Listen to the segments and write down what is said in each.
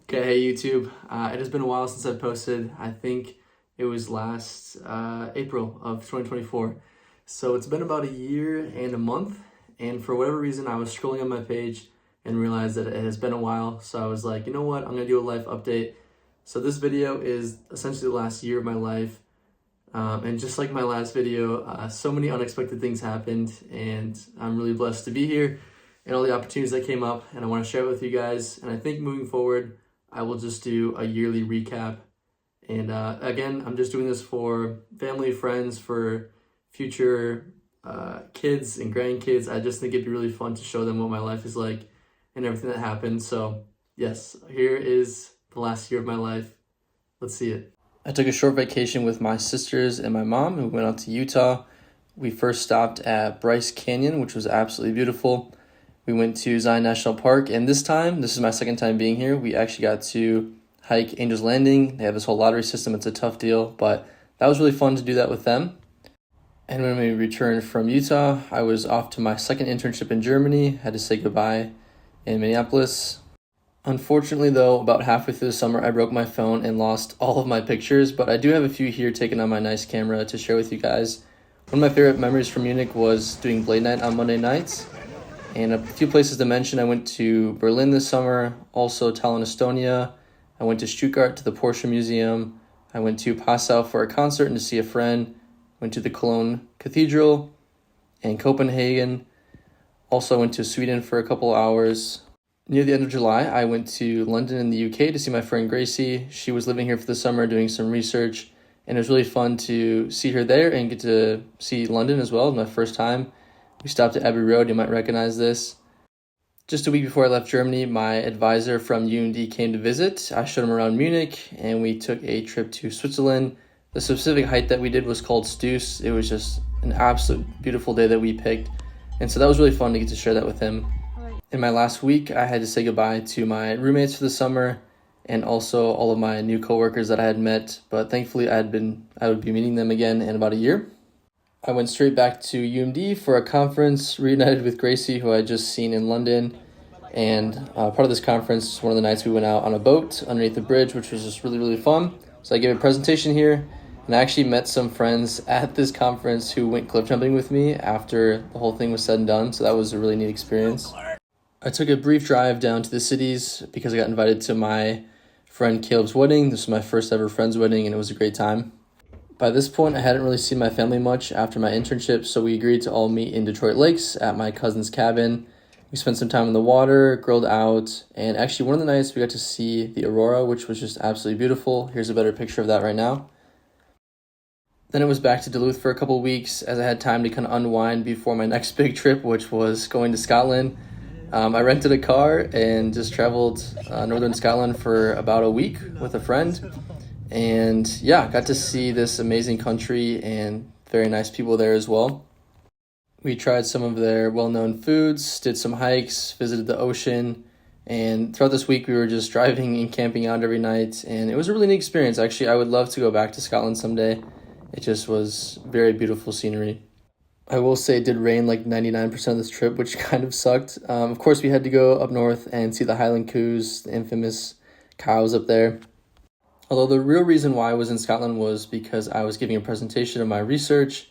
Okay, hey YouTube. It has been a while since I posted. I think it was last April of 2024. So it's been about a year and a month. And for whatever reason, I was scrolling on my page and realized that it has been a while. So I was like, you know what? I'm going to do a life update. So this video is essentially the last year of my life. And just like my last video, so many unexpected things happened. And I'm really blessed to be here and all the opportunities that came up. And I want to share it with you guys. And I think moving forward, I will just do a yearly recap. And again, I'm just doing this for family, friends, for future kids and grandkids. I just think it'd be really fun to show them what my life is like and everything that happened. So yes, here is the last year of my life. Let's see it. I took a short vacation with my sisters and my mom, who went out to Utah. We first stopped at Bryce Canyon, which was absolutely beautiful. We went to Zion National Park, and this is my second time being here. We actually got to hike Angel's Landing. They have this whole lottery system. It's a tough deal, but that was really fun to do that with them. And when we returned from Utah, I was off to my second internship in Germany. Had to say goodbye in Minneapolis. Unfortunately, though, about halfway through the summer, I broke my phone and lost all of my pictures, but I do have a few here taken on my nice camera to share with you guys. One of my favorite memories from Munich was doing Blade Night on Monday nights. And a few places to mention, I went to Berlin this summer, also Tallinn, Estonia. I went to Stuttgart to the Porsche Museum. I went to Passau for a concert and to see a friend. Went to the Cologne Cathedral and Copenhagen. Also went to Sweden for a couple hours. Near the end of July, I went to London in the UK to see my friend Gracie. She was living here for the summer doing some research, and it was really fun to see her there and get to see London as well. It was my first time. We stopped at Abbey Road. You might recognize this. Just a week before I left Germany, my advisor from UMD came to visit. I showed him around Munich, and we took a trip to Switzerland. The specific hike that we did was called Stuss. It was just an absolute beautiful day that we picked, and so that was really fun to get to share that with him. In my last week, I had to say goodbye to my roommates for the summer and also all of my new coworkers that I had met, but thankfully I would be meeting them again in about a year. I went straight back to UMD for a conference, reunited with Gracie, who I had just seen in London. And part of this conference, one of the nights we went out on a boat underneath the bridge, which was just really, really fun. So I gave a presentation here, and I actually met some friends at this conference who went cliff jumping with me after the whole thing was said and done. So that was a really neat experience. I took a brief drive down to the cities because I got invited to my friend Caleb's wedding. This was my first ever friend's wedding, and it was a great time. By this point, I hadn't really seen my family much after my internship, so we agreed to all meet in Detroit Lakes at my cousin's cabin. We spent some time in the water, grilled out, and actually one of the nights we got to see the aurora, which was just absolutely beautiful. Here's a better picture of that right now. Then it was back to Duluth for a couple weeks as I had time to kind of unwind before my next big trip, which was going to Scotland. I rented a car and just traveled northern Scotland for about a week with a friend. And yeah, got to see this amazing country and very nice people there as well. We tried some of their well-known foods, did some hikes, visited the ocean, and throughout this week we were just driving and camping out every night, and it was a really neat experience. Actually, I would love to go back to Scotland someday. It just was very beautiful scenery. I will say it did rain like 99% of this trip, which kind of sucked. Of course, we had to go up north and see the Highland Coos, the infamous cows up there. Although the real reason why I was in Scotland was because I was giving a presentation of my research.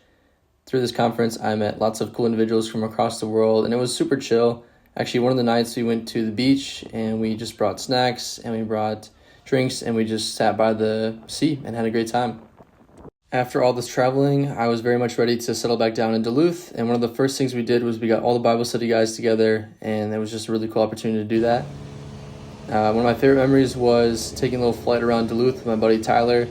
Through this conference, I met lots of cool individuals from across the world, and it was super chill. Actually, one of the nights we went to the beach, and we just brought snacks, and we brought drinks, and we just sat by the sea and had a great time. After all this traveling, I was very much ready to settle back down in Duluth, and one of the first things we did was we got all the Bible study guys together, and it was just a really cool opportunity to do that. One of my favorite memories was taking a little flight around Duluth with my buddy Tyler.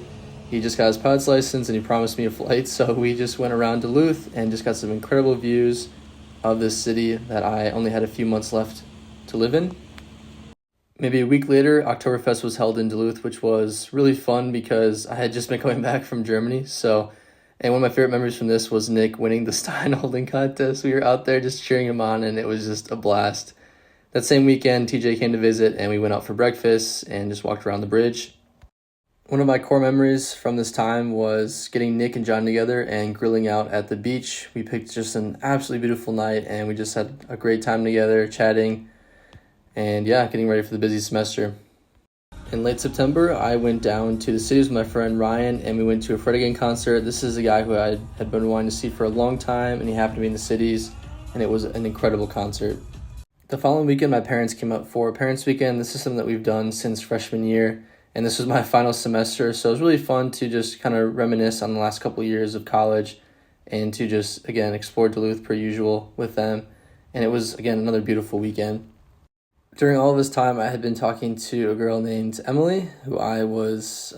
He just got his pilot's license and he promised me a flight, so we just went around Duluth and just got some incredible views of this city that I only had a few months left to live in. Maybe a week later, Oktoberfest was held in Duluth, which was really fun because I had just been coming back from Germany. And one of my favorite memories from this was Nick winning the Stein holding contest. We were out there just cheering him on, and it was just a blast. That same weekend, TJ came to visit, and we went out for breakfast and just walked around the bridge. One of my core memories from this time was getting Nick and John together and grilling out at the beach. We picked just an absolutely beautiful night, and we just had a great time together, chatting, and yeah, getting ready for the busy semester. In late September, I went down to the cities with my friend Ryan, and we went to a Fred again concert. This is a guy who I had been wanting to see for a long time, and he happened to be in the cities, and it was an incredible concert. The following weekend, my parents came up for Parents Weekend. This is something that we've done since freshman year, and this was my final semester, so it was really fun to just kind of reminisce on the last couple of years of college and to just, again, explore Duluth per usual with them. And it was, again, another beautiful weekend. During all of this time, I had been talking to a girl named Emily, who I was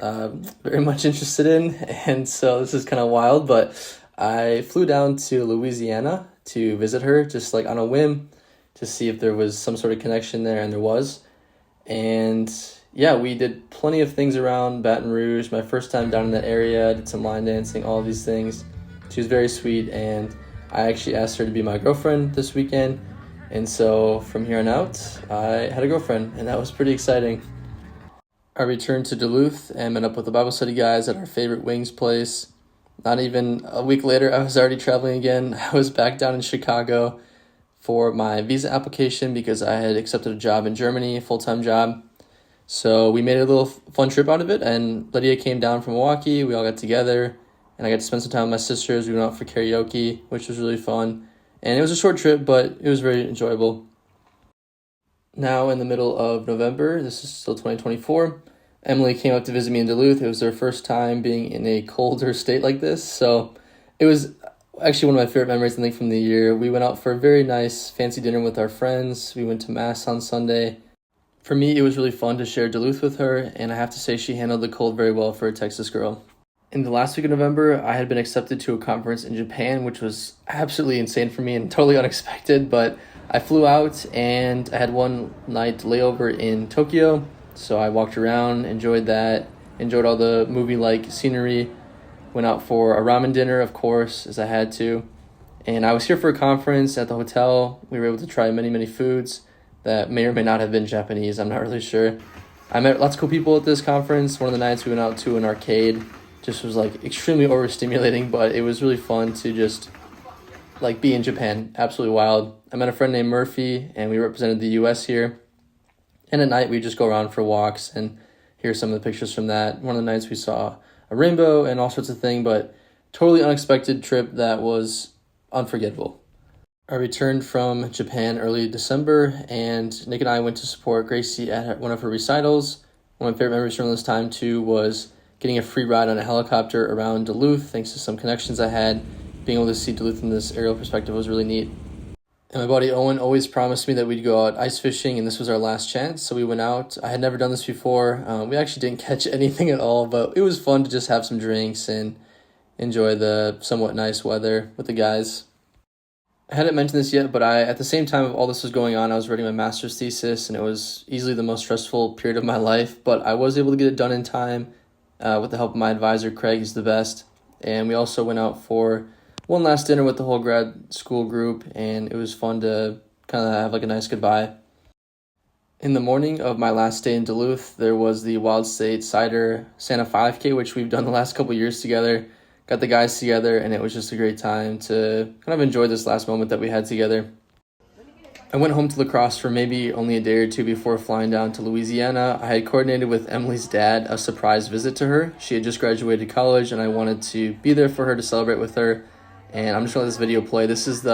very much interested in, and so this is kind of wild, but I flew down to Louisiana to visit her, just like on a whim, to see if there was some sort of connection there, and there was. And yeah, we did plenty of things around Baton Rouge. My first time down in that area, did some line dancing, all of these things. She was very sweet, and I actually asked her to be my girlfriend this weekend. And so from here on out, I had a girlfriend, and that was pretty exciting. I returned to Duluth and met up with the Bible study guys at our favorite wings place. Not even a week later, I was already traveling again. I was back down in Chicago for my visa application because I had accepted a job in Germany, a full-time job. So we made a little fun trip out of it, and Lydia came down from Milwaukee. We all got together, and I got to spend some time with my sisters. We went out for karaoke, which was really fun. And it was a short trip, but it was very enjoyable. Now in the middle of November, this is still 2024, Emily came up to visit me in Duluth. It was her first time being in a colder state like this. So it was actually one of my favorite memories, I think, from the year. We went out for a very nice fancy dinner with our friends. We went to Mass on Sunday. For me, it was really fun to share Duluth with her, and I have to say she handled the cold very well for a Texas girl. In the last week of November, I had been accepted to a conference in Japan, which was absolutely insane for me and totally unexpected, but I flew out and I had one night layover in Tokyo, so I walked around, enjoyed that, enjoyed all the movie-like scenery, went out for a ramen dinner, of course, as I had to, and I was here for a conference at the hotel. We were able to try many, many foods that may or may not have been Japanese, I'm not really sure. I met lots of cool people at this conference. One of the nights we went out to an arcade. Just was like extremely overstimulating, but it was really fun to just like be in Japan. Absolutely wild. I met a friend named Murphy, and we represented the US here. And at night we just go around for walks, and here's some of the pictures from that. One of the nights we saw a rainbow and all sorts of things, but totally unexpected trip that was unforgettable. I returned from Japan early December, and Nick and I went to support Gracie at one of her recitals. One of my favorite memories from this time too was getting a free ride on a helicopter around Duluth, thanks to some connections I had. Being able to see Duluth from this aerial perspective was really neat. And my buddy Owen always promised me that we'd go out ice fishing, and this was our last chance, so we went out. I had never done this before. We actually didn't catch anything at all, but it was fun to just have some drinks and enjoy the somewhat nice weather with the guys. I hadn't mentioned this yet, but at the same time of all this was going on, I was writing my master's thesis, and it was easily the most stressful period of my life, but I was able to get it done in time. With the help of my advisor, Craig, he's the best. And we also went out for one last dinner with the whole grad school group, and it was fun to kind of have like a nice goodbye. In the morning of my last day in Duluth, there was the Wild State Cider Santa 5K, which we've done the last couple of years together. Got the guys together, and it was just a great time to kind of enjoy this last moment that we had together. I went home to La Crosse for maybe only a day or two before flying down to Louisiana. I had coordinated with Emily's dad a surprise visit to her. She had just graduated college, and I wanted to be there for her to celebrate with her. And I'm just going to let this video play. This is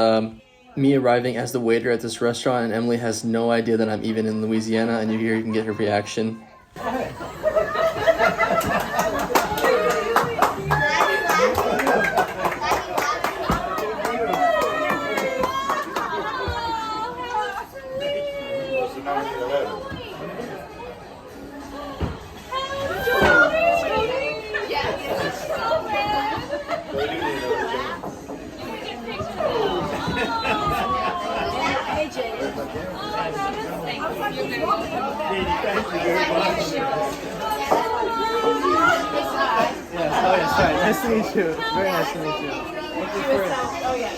me arriving as the waiter at this restaurant, and Emily has no idea that I'm even in Louisiana, and you can get her reaction. Nice to meet you. Very nice to meet you.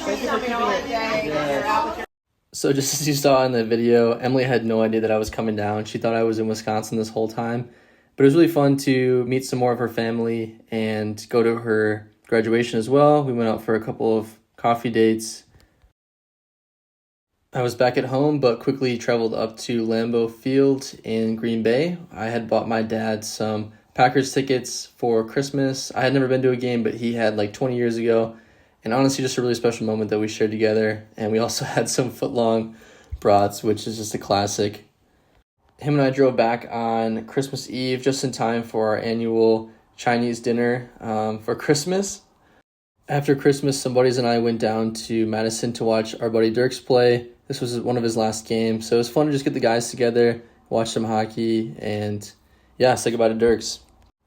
Thank you for keeping it. Yeah. So just as you saw in the video, Emily had no idea that I was coming down. She thought I was in Wisconsin this whole time. But it was really fun to meet some more of her family and go to her graduation as well. We went out for a couple of coffee dates. I was back at home, but quickly traveled up to Lambeau Field in Green Bay. I had bought my dad some Packers tickets for Christmas. I had never been to a game, but he had like 20 years ago. And honestly, just a really special moment that we shared together. And we also had some footlong brats, which is just a classic. Him and I drove back on Christmas Eve just in time for our annual Chinese dinner for Christmas. After Christmas, some buddies and I went down to Madison to watch our buddy Dirks play. This was one of his last games, so it was fun to just get the guys together, watch some hockey, and yeah, say goodbye to Dirks.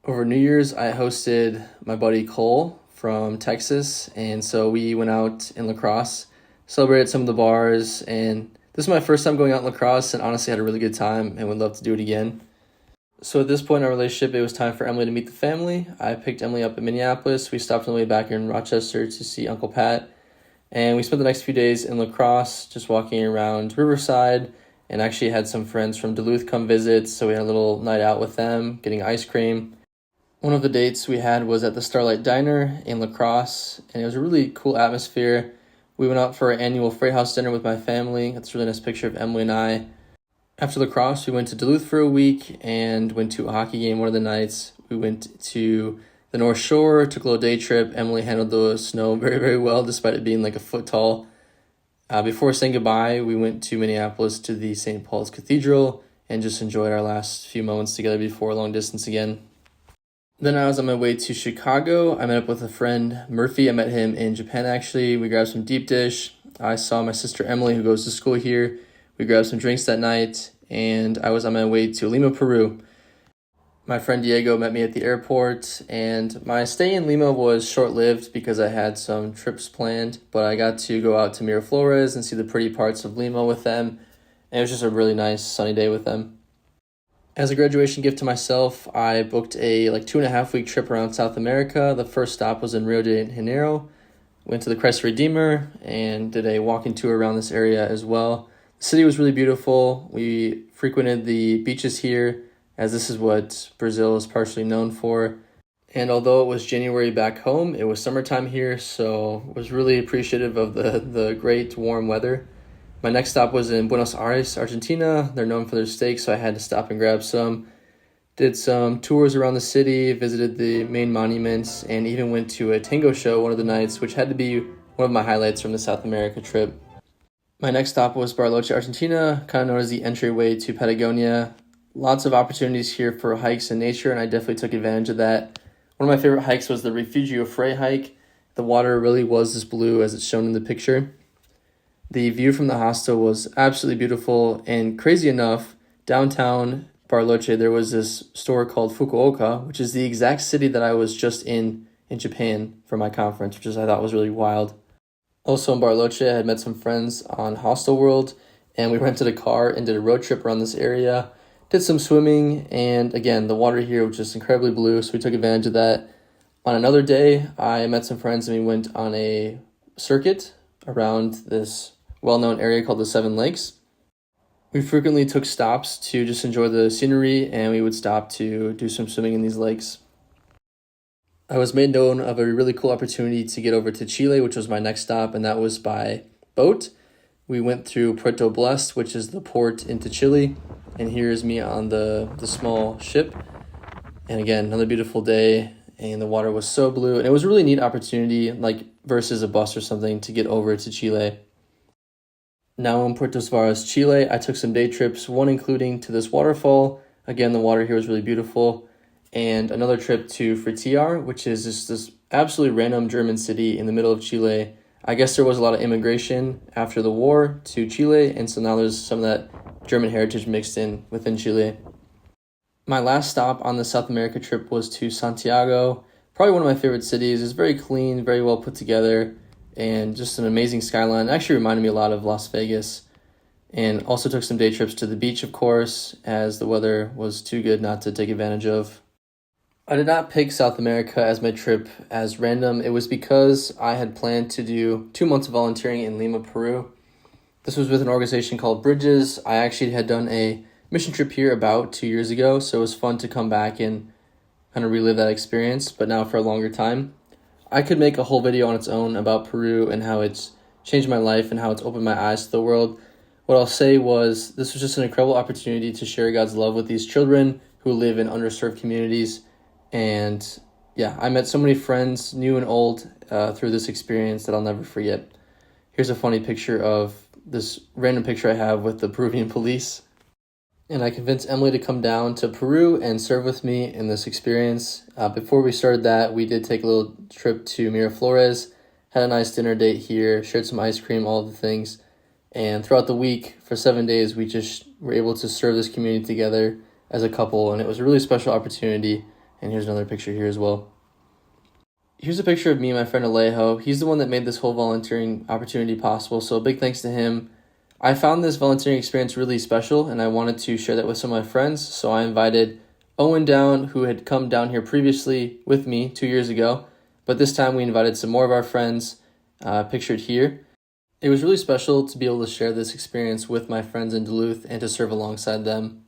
Over New Year's, I hosted my buddy Cole from Texas, and so we went out in La Crosse, celebrated some of the bars, and this is my first time going out in La Crosse, and honestly had a really good time and would love to do it again. So at this point in our relationship, it was time for Emily to meet the family. I picked Emily up in Minneapolis. We stopped on the way back in Rochester to see Uncle Pat. And we spent the next few days in La Crosse, just walking around Riverside, and actually had some friends from Duluth come visit. So we had a little night out with them, getting ice cream. One of the dates we had was at the Starlight Diner in La Crosse, and it was a really cool atmosphere. We went out for our annual Freight House dinner with my family. That's a really nice picture of Emily and I. After La Crosse, we went to Duluth for a week and went to a hockey game one of the nights. We went to the North Shore, took a little day trip. Emily handled the snow very, very well, despite it being like a foot tall. Before saying goodbye, we went to Minneapolis to the St. Paul's Cathedral and just enjoyed our last few moments together before long distance again. Then I was on my way to Chicago. I met up with a friend, Murphy. I met him in Japan, actually. We grabbed some deep dish. I saw my sister Emily, who goes to school here. We grabbed some drinks that night, and I was on my way to Lima, Peru. My friend Diego met me at the airport, and my stay in Lima was short-lived because I had some trips planned, but I got to go out to Miraflores and see the pretty parts of Lima with them, and it was just a really nice sunny day with them. As a graduation gift to myself, I booked a 2.5-week trip around South America. The first stop was in Rio de Janeiro. Went to the Christ Redeemer and did a walking tour around this area as well. The city was really beautiful. We frequented the beaches here, as this is what Brazil is partially known for. And although it was January back home, it was summertime here, so was really appreciative of the great warm weather. My next stop was in Buenos Aires, Argentina. They're known for their steaks, so I had to stop and grab some. Did some tours around the city, visited the main monuments, and even went to a tango show one of the nights, which had to be one of my highlights from the South America trip. My next stop was Bariloche, Argentina, kind of known as the entryway to Patagonia. Lots of opportunities here for hikes and nature, and I definitely took advantage of that. One of my favorite hikes was the Refugio Frei hike. The water really was as blue as it's shown in the picture. The view from the hostel was absolutely beautiful, and crazy enough, downtown Bariloche, there was this store called Fukuoka, which is the exact city that I was just in Japan for my conference, which I thought was really wild. Also in Bariloche, I had met some friends on Hostel World, and we rented a car and did a road trip around this area. Did some swimming, and again, the water here was just incredibly blue, so we took advantage of that. On another day, I met some friends and we went on a circuit around this well-known area called the Seven Lakes. We frequently took stops to just enjoy the scenery, and we would stop to do some swimming in these lakes. I was made known of a really cool opportunity to get over to Chile, which was my next stop, and that was by boat. We went through Puerto Blest, which is the port into Chile, and here's me on the small ship. And again, another beautiful day, and the water was so blue, and it was a really neat opportunity, like versus a bus or something, to get over to Chile. Now in Puerto Suárez, Chile, I took some day trips, one including to this waterfall. Again, the water here was really beautiful. And another trip to Frutillar, which is just this absolutely random German city in the middle of Chile. I guess there was a lot of immigration after the war to Chile, and so now there's some of that German heritage mixed in within Chile. My last stop on the South America trip was to Santiago, probably one of my favorite cities. It's very clean, very well put together, and just an amazing skyline. It actually reminded me a lot of Las Vegas. And also took some day trips to the beach, of course, as the weather was too good not to take advantage of. I did not pick South America as my trip as random. It was because I had planned to do 2 months of volunteering in Lima, Peru. This was with an organization called Bridges. I actually had done a mission trip here about 2 years ago, so it was fun to come back and kind of relive that experience, but now for a longer time. I could make a whole video on its own about Peru and how it's changed my life and how it's opened my eyes to the world, What I'll say was this was just an incredible opportunity to share God's love with these children who live in underserved communities. And yeah, I met so many friends, new and old, through this experience that I'll never forget. Here's a funny picture of this random picture I have with the Peruvian police. And I convinced Emily to come down to Peru and serve with me in this experience. Before we started that, we did take a little trip to Miraflores, had a nice dinner date here, shared some ice cream, all of the things. And throughout the week, for 7 days, we just were able to serve this community together as a couple, and it was a really special opportunity. And here's another picture here as well. Here's a picture of me and my friend Alejo. He's the one that made this whole volunteering opportunity possible, so big thanks to him. I found this volunteering experience really special, and I wanted to share that with some of my friends, so I invited Owen down, who had come down here previously with me 2 years ago, but this time we invited some more of our friends, pictured here. It was really special to be able to share this experience with my friends in Duluth and to serve alongside them.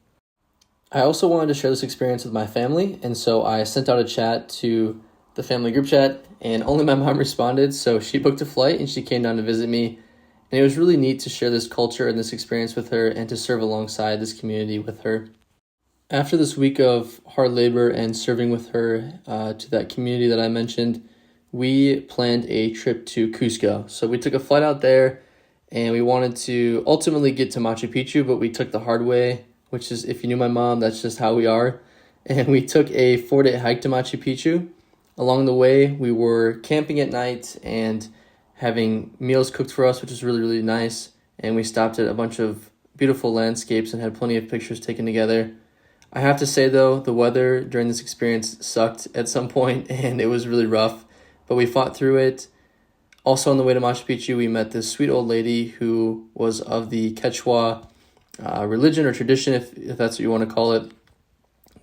I also wanted to share this experience with my family, and so I sent out a chat to the family group chat, and only my mom responded, so she booked a flight and she came down to visit me. And it was really neat to share this culture and this experience with her and to serve alongside this community with her. After this week of hard labor and serving with her to that community that I mentioned, we planned a trip to Cusco. So we took a flight out there and we wanted to ultimately get to Machu Picchu, but we took the hard way, which is, if you knew my mom, that's just how we are. And we took a 4-day hike to Machu Picchu. Along the way, we were camping at night and having meals cooked for us, which was really, really nice. And we stopped at a bunch of beautiful landscapes and had plenty of pictures taken together. I have to say, though, the weather during this experience sucked at some point, and it was really rough, but we fought through it. Also, on the way to Machu Picchu, we met this sweet old lady who was of the Quechua religion or tradition, if that's what you want to call it.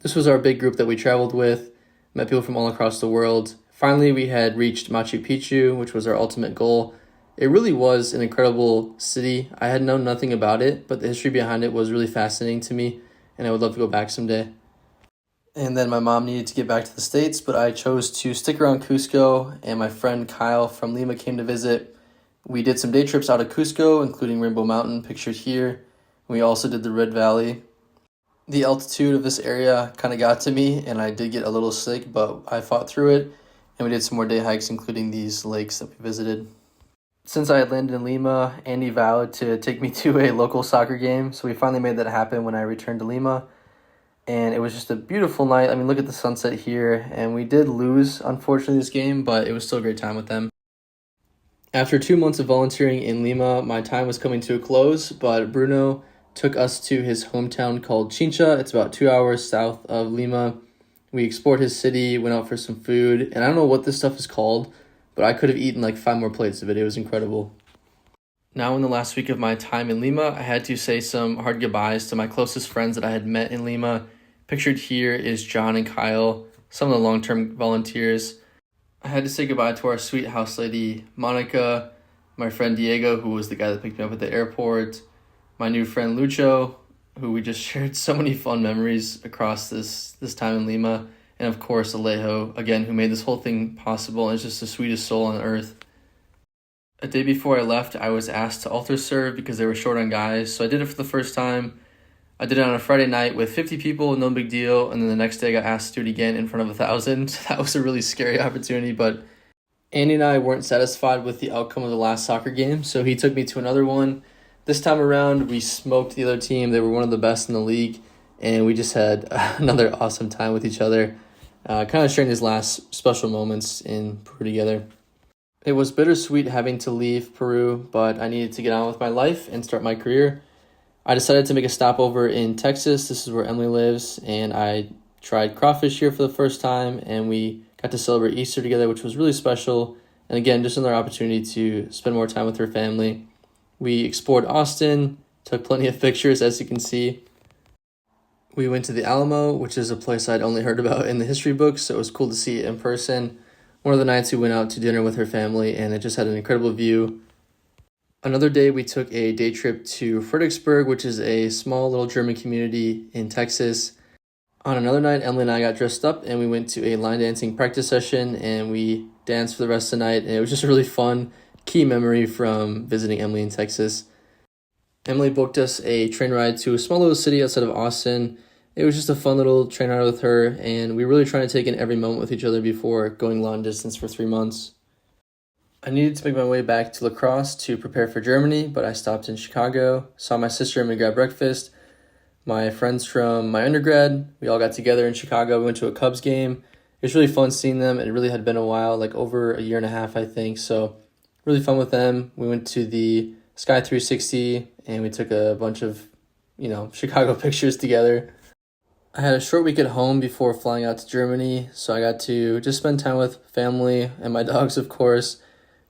This was our big group that we traveled with, met people from all across the world. Finally, we had reached Machu Picchu, which was our ultimate goal. It really was an incredible city. I had known nothing about it, but the history behind it was really fascinating to me, and I would love to go back someday. And then my mom needed to get back to the States, but I chose to stick around Cusco, and my friend Kyle from Lima came to visit. We did some day trips out of Cusco, including Rainbow Mountain, pictured here. We also did the Red Valley. The altitude of this area kind of got to me, and I did get a little sick, but I fought through it, and we did some more day hikes, including these lakes that we visited. Since I had landed in Lima, Andy vowed to take me to a local soccer game, so we finally made that happen when I returned to Lima. And it was just a beautiful night. I mean, look at the sunset here. And we did lose, unfortunately, this game, but it was still a great time with them. After 2 months of volunteering in Lima, my time was coming to a close, but Bruno took us to his hometown called Chincha. It's about 2 hours south of Lima. We explored his city, went out for some food, and I don't know what this stuff is called, but I could have eaten like 5 more plates of it. It was incredible. Now, in the last week of my time in Lima, I had to say some hard goodbyes to my closest friends that I had met in Lima. Pictured here is John and Kyle, some of the long-term volunteers. I had to say goodbye to our sweet house lady, Monica, my friend Diego, who was the guy that picked me up at the airport, my new friend Lucho, who we just shared so many fun memories across this time in Lima, and of course Alejo, again, who made this whole thing possible and is just the sweetest soul on earth. A day before I left, I was asked to altar serve because they were short on guys, so I did it for the first time. I did it on a Friday night with 50 people, no big deal, and then the next day I got asked to do it again in front of 1,000. So that was a really scary opportunity, but Andy and I weren't satisfied with the outcome of the last soccer game, so he took me to another one. This time around, we smoked the other team. They were one of the best in the league, and we just had another awesome time with each other, kind of sharing these last special moments in Peru together. It was bittersweet having to leave Peru, but I needed to get on with my life and start my career. I decided to make a stopover in Texas. This is where Emily lives, and I tried crawfish here for the first time, and we got to celebrate Easter together, which was really special. And again, just another opportunity to spend more time with her family. We explored Austin, took plenty of pictures, as you can see. We went to the Alamo, which is a place I'd only heard about in the history books, so it was cool to see it in person. One of the nights we went out to dinner with her family, and it just had an incredible view. Another day, we took a day trip to Fredericksburg, which is a small little German community in Texas. On another night, Emily and I got dressed up, and we went to a line dancing practice session, and we danced for the rest of the night, and it was just a really fun, key memory from visiting Emily in Texas. Emily booked us a train ride to a small little city outside of Austin. It was just a fun little train ride with her, and we were really trying to take in every moment with each other before going long distance for 3 months. I needed to make my way back to La Crosse to prepare for Germany, but I stopped in Chicago, saw my sister and we grabbed breakfast. My friends from my undergrad, we all got together in Chicago. We went to a Cubs game. It was really fun seeing them. It really had been a while, like over a year and a half, I think. So really fun with them. We went to the Sky 360 and we took a bunch of, Chicago pictures together. I had a short week at home before flying out to Germany, so I got to just spend time with family and my dogs, of course.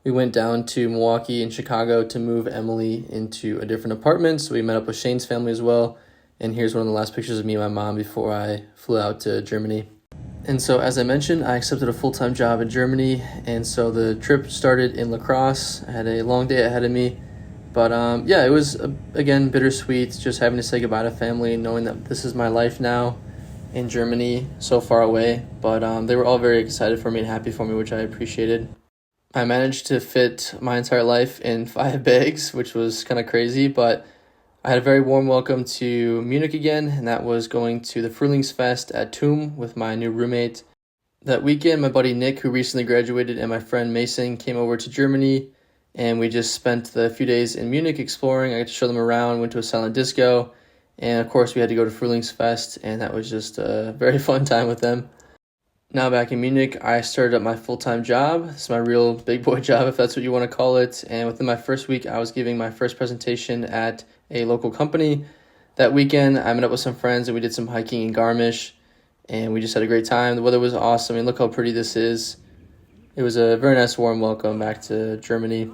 We went down to Milwaukee and Chicago to move Emily into a different apartment, so we met up with Shane's family as well. And here's one of the last pictures of me and my mom before I flew out to Germany. And so, as I mentioned, I accepted a full-time job in Germany, and so the trip started in La Crosse. I had a long day ahead of me, but it was, again, bittersweet, just having to say goodbye to family, knowing that this is my life now in Germany, so far away. But they were all very excited for me and happy for me, which I appreciated. I managed to fit my entire life in 5 bags, which was kind of crazy, but I had a very warm welcome to Munich again, and that was going to the Frühlingsfest at TUM with my new roommate. That weekend, my buddy Nick, who recently graduated, and my friend Mason came over to Germany, and we just spent the few days in Munich exploring. I got to show them around, went to a silent disco, and of course we had to go to Frühlingsfest, and that was just a very fun time with them. Now back in Munich, I started up my full-time job. It's my real big boy job, if that's what you want to call it. And within my first week, I was giving my first presentation at a local company. That weekend, I met up with some friends and we did some hiking in Garmisch. And we just had a great time. The weather was awesome. I mean, look how pretty this is. It was a very nice warm welcome back to Germany.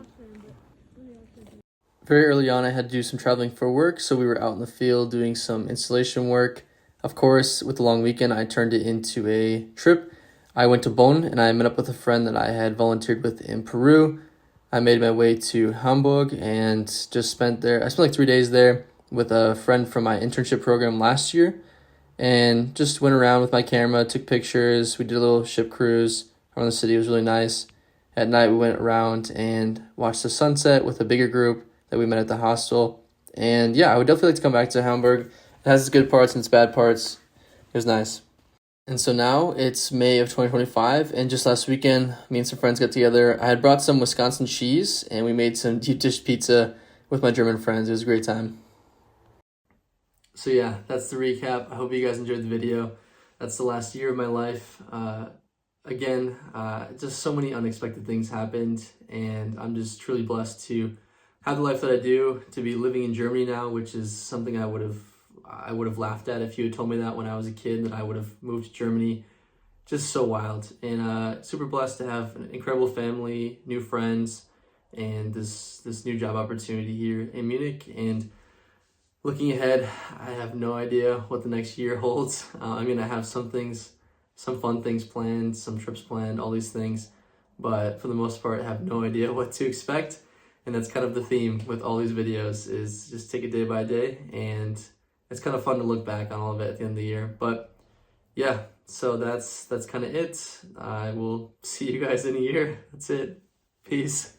Very early on, I had to do some traveling for work. So we were out in the field doing some installation work. Of course, with the long weekend, I turned it into a trip. I went to Bonn and I met up with a friend that I had volunteered with in Peru. I made my way to Hamburg and just spent like 3 days there with a friend from my internship program last year and just went around with my camera, took pictures. We did a little ship cruise around the city. It was really nice. At night, we went around and watched the sunset with a bigger group that we met at the hostel. And yeah, I would definitely like to come back to Hamburg. It has its good parts and its bad parts. It was nice. And so now it's May of 2025, and just last weekend, me and some friends got together. I had brought some Wisconsin cheese, and we made some deep dish pizza with my German friends. It was a great time. So yeah, that's the recap. I hope you guys enjoyed the video. That's the last year of my life. Just so many unexpected things happened, and I'm just truly blessed to have the life that I do, to be living in Germany now, which is something I would have laughed at if you had told me that when I was a kid, that I would have moved to Germany. Just so wild. And super blessed to have an incredible family, new friends, and this new job opportunity here in Munich. And looking ahead, I have no idea what the next year holds. I'm going to have some fun things planned, some trips planned, all these things. But for the most part, I have no idea what to expect. And that's kind of the theme with all these videos, is just take it day by day. And it's kind of fun to look back on all of it at the end of the year. But yeah, so that's kind of it. I will see you guys in a year. That's it. Peace.